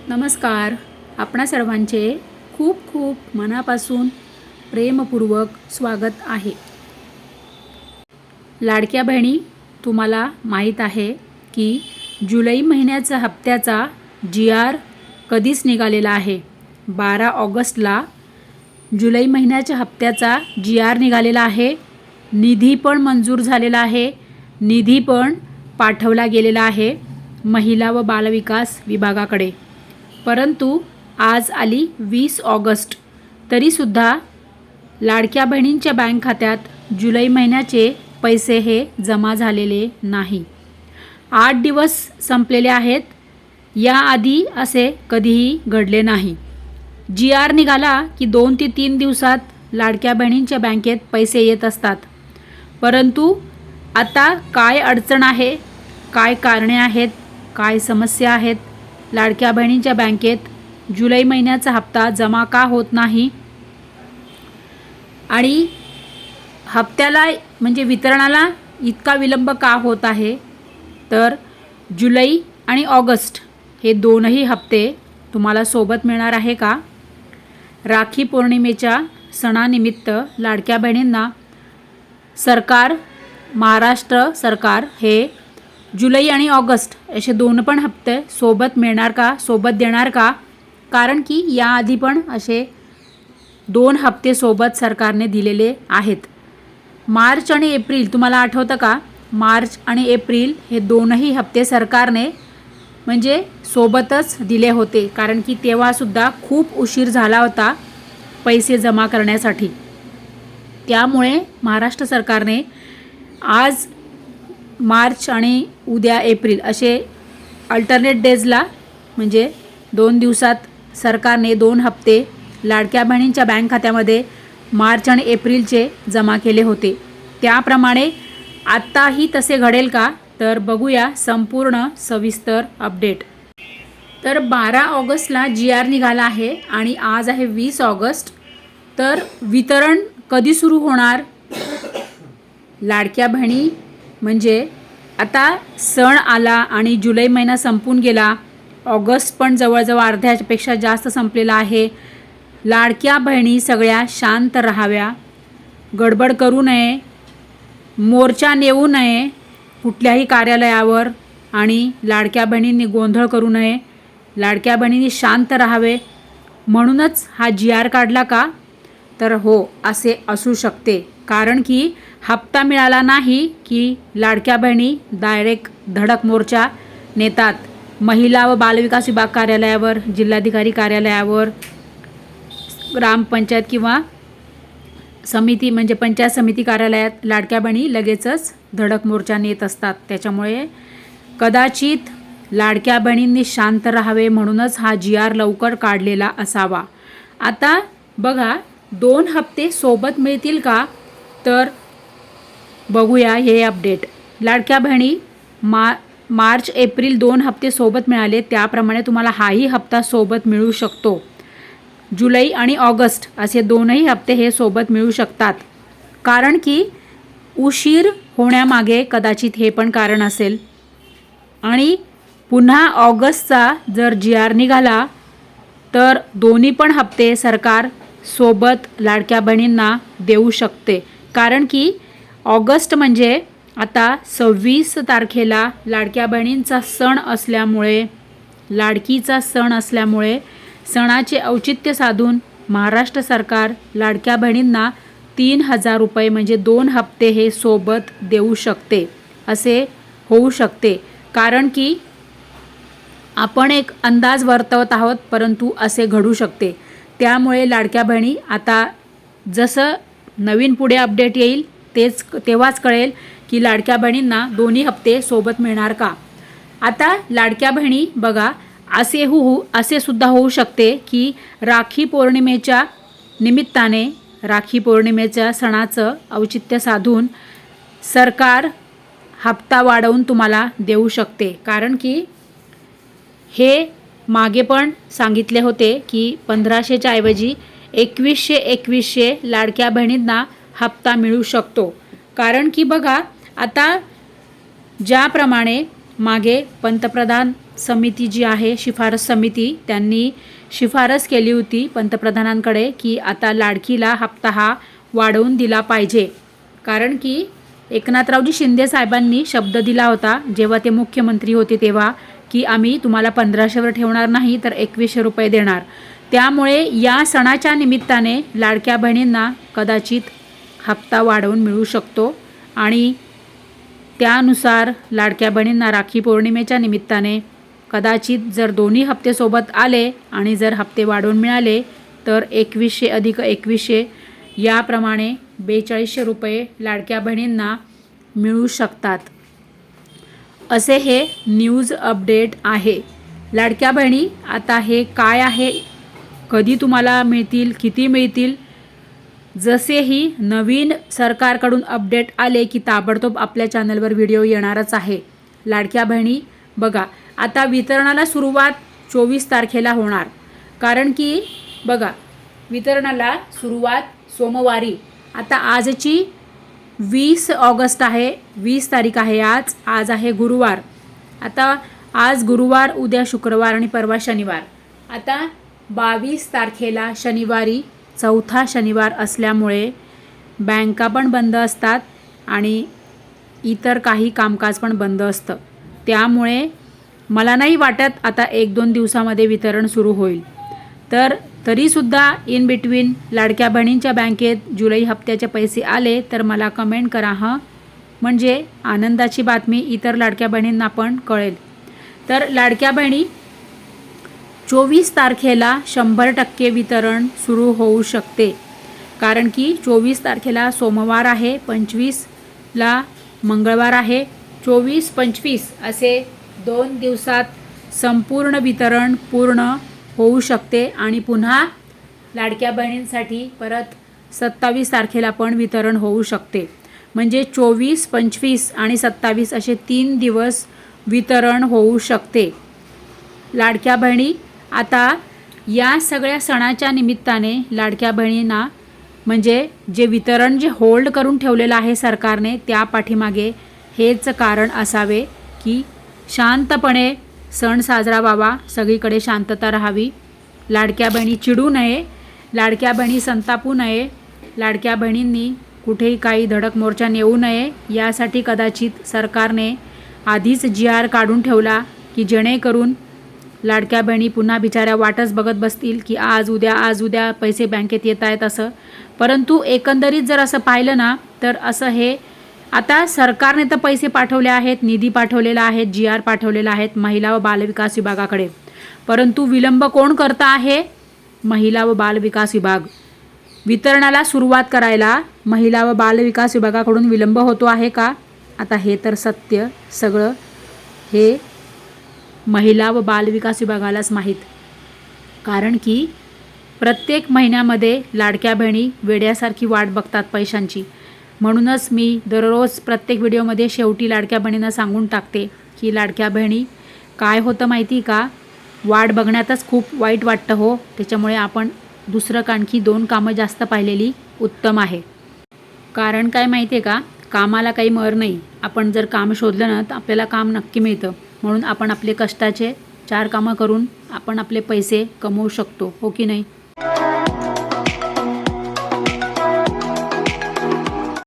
नमस्कार. आपणा सर्वांचे खूप खूप मनापासून प्रेमपूर्वक स्वागत आहे. लाडक्या बहिणी, तुम्हाला माहीत आहे की जुलै महिन्याचा हप्त्याचा GR कधीच निघालेला आहे. 12 ऑगस्टला जुलै महिन्याच्या हप्त्याचा GR निघालेला आहे. निधी पण मंजूर झालेला आहे. निधी पण पाठवला गेलेला आहे महिला व बालविकास विभागाकडे. परंतु आज आली 20 ऑगस्ट, तरीसुद्धा लाडक्या बहिणींच्या बँक खात्यात जुलै महिन्याचे पैसे हे जमा झालेले नाही. 8 दिवस संपलेले आहेत. याआधी असे कधीही घडले नाही. GR निघाला की 2 ते 3 दिवसात लाडक्या बहिणींच्या बँकेत पैसे येत असतात. परंतु आता काय अडचण आहे, काय कारणे आहेत, काय समस्या आहेत, लाडक्या बहिणींच्या बँकेत जुलै महिन्याचा हप्ता जमा का होत नाही आणि हप्त्याला म्हणजे वितरणाला इतका विलंब का होत आहे, तर जुलै आणि ऑगस्ट हे दोनही हप्ते तुम्हाला सोबत मिळणार आहे का? राखी पौर्णिमेच्या सणानिमित्त लाडक्या बहिणींना महाराष्ट्र सरकार हे जुलै आणि ऑगस्ट असे दोन पण हप्ते सोबत मिळणार का, सोबत देणार का? कारण की याआधी पण असे 2 हप्ते सोबत सरकारने दिलेले आहेत. मार्च आणि एप्रिल तुम्हाला आठवतं का? मार्च आणि एप्रिल हे दोनही हप्ते सरकारने म्हणजे सोबतच दिले होते, कारण की तेव्हासुद्धा खूप उशीर झाला होता पैसे जमा करण्यासाठी. त्यामुळे महाराष्ट्र सरकारने आज मार्च आणि उद्या एप्रिल असे अल्टरनेट डेजला म्हणजे 2 दिवसात सरकारने 2 हप्ते लाडक्या बहिणींच्या बँक खात्यामध्ये मार्च आणि एप्रिलचे जमा केले होते. त्याप्रमाणे आत्ताही तसे घडेल का, तर बघूया संपूर्ण सविस्तर अपडेट. तर 12 ऑगस्टला GR निघाला आहे आणि आज आहे 20 ऑगस्ट. तर वितरण कधी सुरू होणार? लाडक्या बहिणी म्हणजे आता सण आला आणि जुलै महिना संपून गेला. ऑगस्ट पण जवळजवळ अर्ध्यापेक्षा जास्त संपलेला आहे. लाडक्या बहिणी सगळ्या शांत राहाव्या, गडबड करू नये, मोर्चा नेऊ नये कुठल्याही कार्यालयावर आणि लाडक्या बहिणींनी गोंधळ करू नये. लाडक्या बहिणींनी शांत राहावे म्हणूनच हा GR काढला का? तर हो, असे असू शकते. कारण की हप्ता मिळाला नाही की लाडक्या बहिणी डायरेक्ट धडक मोर्चा नेतात. महिला व बालविकास विभाग कार्यालयावर, जिल्हाधिकारी कार्यालयावर, ग्रामपंचायत किंवा समिती म्हणजे पंचायत समिती कार्यालयात लाडक्या बहिणी लगेचच धडक मोर्चा नेत असतात. त्याच्यामुळे कदाचित लाडक्या बहिणींनी शांत राहावे म्हणूनच हा GR लवकर काढलेला असावा. आता बघा, 2 हप्ते सोबत मिळतील का, तर बघूया हे अपडेट. लाडक्या बहिणी मार्च एप्रिल 2 हप्ते सोबत मिळाले, त्याप्रमाणे तुम्हाला हाही हप्ता सोबत मिळू शकतो. जुलै आणि ऑगस्ट असे दोनही हप्ते हे सोबत मिळू शकतात. कारण की उशीर होण्यामागे कदाचित हे पण कारण असेल. आणि पुन्हा ऑगस्टचा जर GR निघाला तर दोन्ही पण हप्ते सरकार सोबत लाडक्या बहिणींना देऊ शकते. कारण की ऑगस्ट म्हणजे आता 26 तारखेला लाडक्या बहिणींचा सण असल्यामुळे, लाडकीचा सण असल्यामुळे सणाचे औचित्य साधून महाराष्ट्र सरकार लाडक्या बहिणींना 3000 रुपये म्हणजे 2 हप्ते हे सोबत देऊ शकते. असे होऊ शकते. कारण की आपण एक अंदाज वर्तवत आहोत, परंतु असे घडू शकते. त्यामुळे लाडक्या बहिणी आता जसं नवीन पुढे अपडेट येईल तेव्हाच कळेल की लाडक्या बहिणींना दोन्ही हप्ते सोबत मिळणार का. आता लाडक्या बहिणी बघा, असे सुद्धा होऊ शकते की राखी पौर्णिमेच्या निमित्ताने, राखी पौर्णिमेच्या सणाचं औचित्य साधून सरकार हप्ता वाढवून तुम्हाला देऊ शकते. कारण की हे मागे पण सांगितले होते की 1500च्या ऐवजी 2100 लाडक्या बहिणींना हप्ता मिळू शकतो. कारण की बघा, आता ज्याप्रमाणे मागे पंतप्रधान समिती जी आहे, शिफारस समिती, त्यांनी शिफारस केली होती पंतप्रधानांकडे की आता लाडकीला हप्ता हा वाढवून दिला पाहिजे. कारण की एकनाथरावजी शिंदे साहेबांनी शब्द दिला होता जेव्हा ते मुख्यमंत्री होते तेव्हा, की आम्ही तुम्हाला 1500वर ठेवणार नाही तर 2100 रुपये देणार. त्यामुळे या सणाच्या निमित्ताने लाडक्या बहिणींना कदाचित हप्ता वाढवून मिळू शकतो आणि त्यानुसार लाडक्या बहिणींना राखी पौर्णिमेच्या निमित्ताने कदाचित जर दोन्ही हप्ते सोबत आले आणि जर हप्ते वाढवून मिळाले तर 2100 अधिक 2100 याप्रमाणे 4200 रुपये लाडक्या बहिणींना मिळू शकतात. असे हे न्यूज अपडेट आहे. लाडक्या बहिणी आता हे काय आहे, कधी तुम्हाला मिळतील, किती मिळतील, जसेही नवीन सरकारकडून अपडेट आले की ताबडतोब आपल्या चॅनलवर व्हिडिओ येणारच आहे. लाडक्या बहिणी बघा, आता वितरणाला सुरुवात 24 तारखेला होणार. कारण की बघा, वितरणाला सुरुवात सोमवारी. आता आजची 20 ऑगस्ट आहे, 20 तारीख आहे आज आहे गुरुवार. आता आज गुरुवार, उद्या शुक्रवार आणि परवा शनिवार. आता 22 तारखेला शनिवारी चौथा शनिवार असल्यामुळे बँका पण बंद असतात आणि इतर काही कामकाज पण बंद असतं. त्यामुळे मला नाही वाटत आता 1-2 दिवसामध्ये वितरण सुरू होईल. तर तरीसुद्धा इन बिटवीन लाडक्या बहिणींच्या बँकेत जुलै हप्त्याचे पैसे आले तर मला कमेंट करा हं, म्हणजे आनंदाची बातमी इतर लाडक्या बहिणींना पण कळेल. तर लाडक्या बहिणी 24 तारखेला 100% वितरण सुरू होऊ शकते. कारण की 24 तारखेला सोमवार आहे, 25ला मंगळवार आहे. 24-25 असे 2 दिवसात संपूर्ण वितरण पूर्ण होऊ शकते आणि पुन्हा लाडक्या बहिणींसाठी परत 27 तारखेला पण वितरण होऊ शकते. म्हणजे 24, 25 आणि 27 असे 3 दिवस वितरण होऊ शकते. लाडक्या बहिणी आता या सगळ्या सणाच्या निमित्ताने लाडक्या बहिणींना म्हणजे जे वितरण जे होल्ड करून ठेवलेलं आहे सरकारने, त्या पाठीमागे हेच कारण असावे की शांतपणे सण साजरा व्हावा, सगळीकडे शांतता राहावी, लाडक्या बहिणी चिडू नये, लाडक्या बहिणी संतापू नये, लाडक्या बहिणींनी कुठेही काही धडक मोर्चा नेऊ नये. यासाठी कदाचित सरकारने आधीच GR काढून ठेवला की जेणेकरून लाडक्या बहिणी पुन्हा बिचाऱ्या वाटच बघत बसतील की आज उद्या पैसे बँकेत येत आहेत असं. परंतु एकंदरीत जर असं पाहिलं ना तर असं हे आता सरकारने तर पैसे पाठवले आहेत, निधी पाठवलेला आहे, GR पाठवलेला आहेत महिला व बालविकास विभागाकडे. परंतु विलंब कोण करता आहे? महिला व बालविकास विभाग. वितरणाला सुरुवात करायला महिला व बालविकास विभागाकडून विलंब होतो आहे का? आता हे तर सत्य सगळं हे महिला व बालविकास विभागालाच माहीत. कारण की प्रत्येक महिन्यामध्ये लाडक्या बहिणी वेड्यासारखी वाट बघतात पैशांची. म्हणूनच मी दररोज प्रत्येक व्हिडिओमध्ये शेवटी लाडक्या बहिणींना सांगून टाकते की लाडक्या बहिणी काय होतं माहिती का, वाट बघण्यातच खूप वाईट वाटतं हो. त्याच्यामुळे आपण दुसरं आणखी 2 कामं जास्त पाहिलेली उत्तम आहे. कारण काय माहिती आहे का, कामाला काही मर नाही. आपण जर काम शोधलं ना तर आपल्याला काम नक्की मिळतं. म्हणून आपण आपले कष्टाचे 4 कामं करून आपण आपले पैसे कमवू शकतो, हो की नाही.